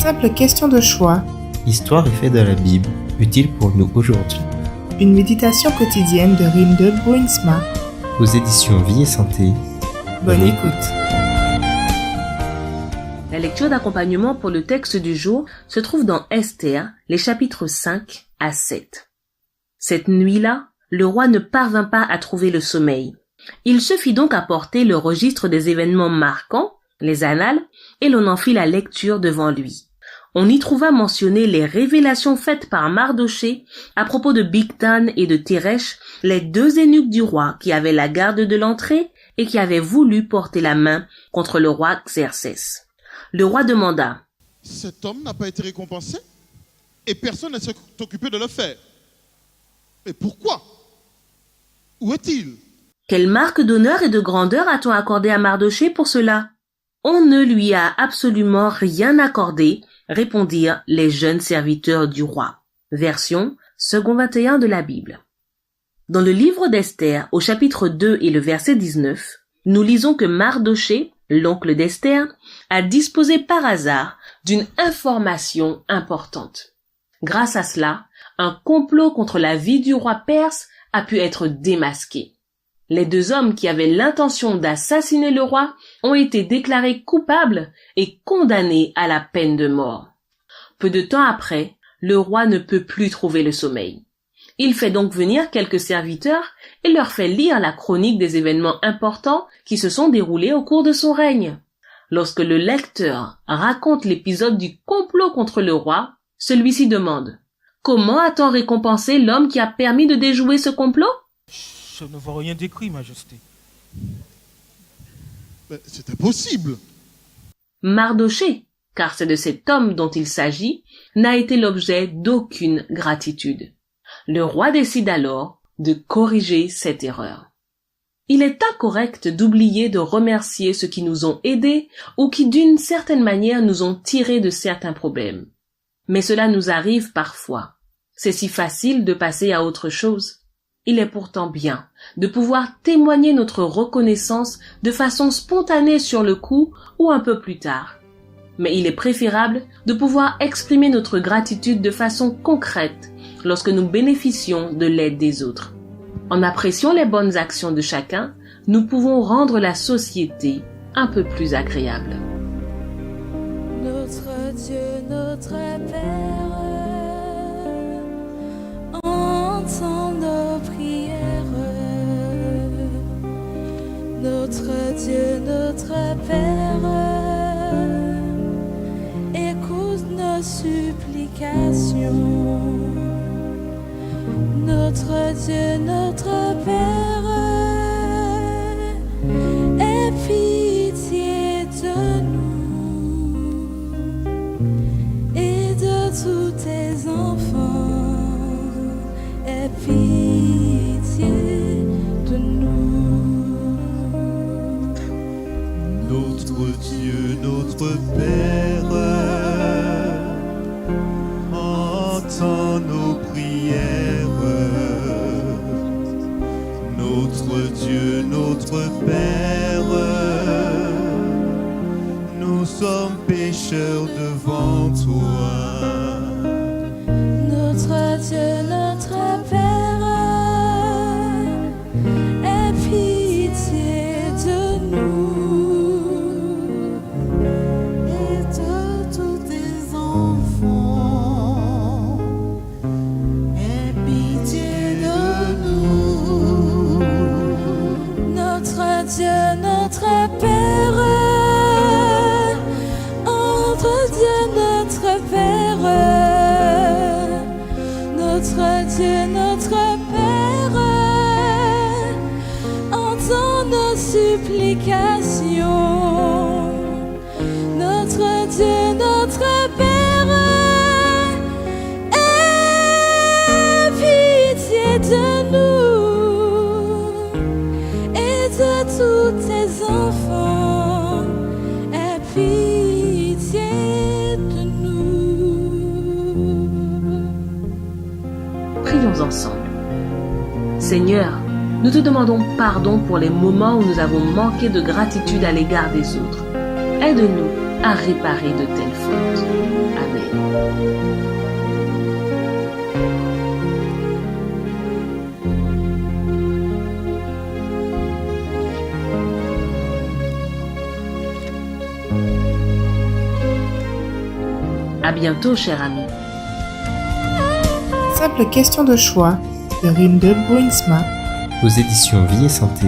Simple question de choix. Histoire et faits de la Bible, utile pour nous aujourd'hui. Une méditation quotidienne de Rinde Bruinsma. Aux éditions Vie et Santé. Bonne écoute. La lecture d'accompagnement pour le texte du jour se trouve dans Esther, les chapitres 5 à 7. Cette nuit-là, le roi ne parvint pas à trouver le sommeil. Il se fit donc apporter le registre des événements marquants, les annales, et l'on en fit la lecture devant lui. On y trouva mentionnées les révélations faites par Mardochée à propos de Bigthan et de Téresh, les deux eunuques du roi qui avaient la garde de l'entrée et qui avaient voulu porter la main contre le roi Xerxès. Le roi demanda: « Cet homme n'a pas été récompensé et personne ne s'est occupé de le faire. Mais pourquoi? Où est-il? Quelle marque d'honneur et de grandeur a-t-on accordé à Mardochée pour cela? On ne lui a absolument rien accordé, répondirent les jeunes serviteurs du roi. Version second 21 de la Bible. Dans le livre d'Esther, au chapitre 2 et le verset 19, nous lisons que Mardochée, l'oncle d'Esther, a disposé par hasard d'une information importante. Grâce à cela, un complot contre la vie du roi perse a pu être démasqué. Les deux hommes qui avaient l'intention d'assassiner le roi ont été déclarés coupables et condamnés à la peine de mort. Peu de temps après, le roi ne peut plus trouver le sommeil. Il fait donc venir quelques serviteurs et leur fait lire la chronique des événements importants qui se sont déroulés au cours de son règne. Lorsque le lecteur raconte l'épisode du complot contre le roi, celui-ci demande: « Comment a-t-on récompensé l'homme qui a permis de déjouer ce complot ?» Je ne vois rien d'écrit, Majesté. Mais c'est impossible. Mardochée, car c'est de cet homme dont il s'agit, n'a été l'objet d'aucune gratitude. Le roi décide alors de corriger cette erreur. Il est incorrect d'oublier de remercier ceux qui nous ont aidés ou qui d'une certaine manière nous ont tirés de certains problèmes. Mais cela nous arrive parfois. C'est si facile de passer à autre chose. Il est pourtant bien de pouvoir témoigner notre reconnaissance de façon spontanée sur le coup ou un peu plus tard. Mais il est préférable de pouvoir exprimer notre gratitude de façon concrète lorsque nous bénéficions de l'aide des autres. En appréciant les bonnes actions de chacun, nous pouvons rendre la société un peu plus agréable. Notre Dieu, notre Père, entends nos prières. Notre Dieu, notre Père, écoute nos supplications. Notre Dieu, notre Père, aie pitié de nous et de tous tes enfants. Aie pitié de nous. Notre Dieu, notre Père, entends nos prières. Notre Dieu, notre Père, nous sommes pécheurs devant toi. Notre Dieu, notre Père, aie pitié de nous et de tous tes enfants. Aie pitié de nous. Notre Dieu, notre Père, entre Dieu, notre Père, notre Dieu, notre Père, entends nos supplications. Notre Dieu, notre Père, aie pitié de nous et de tous tes enfants. Aie pitié de nous. Prions ensemble. Seigneur, nous te demandons pardon pour les moments où nous avons manqué de gratitude à l'égard des autres. Aide-nous à réparer de telles fautes. Amen. À bientôt, cher ami. Simple question de choix de Rinde Bruinsma. Aux éditions Vie et Santé.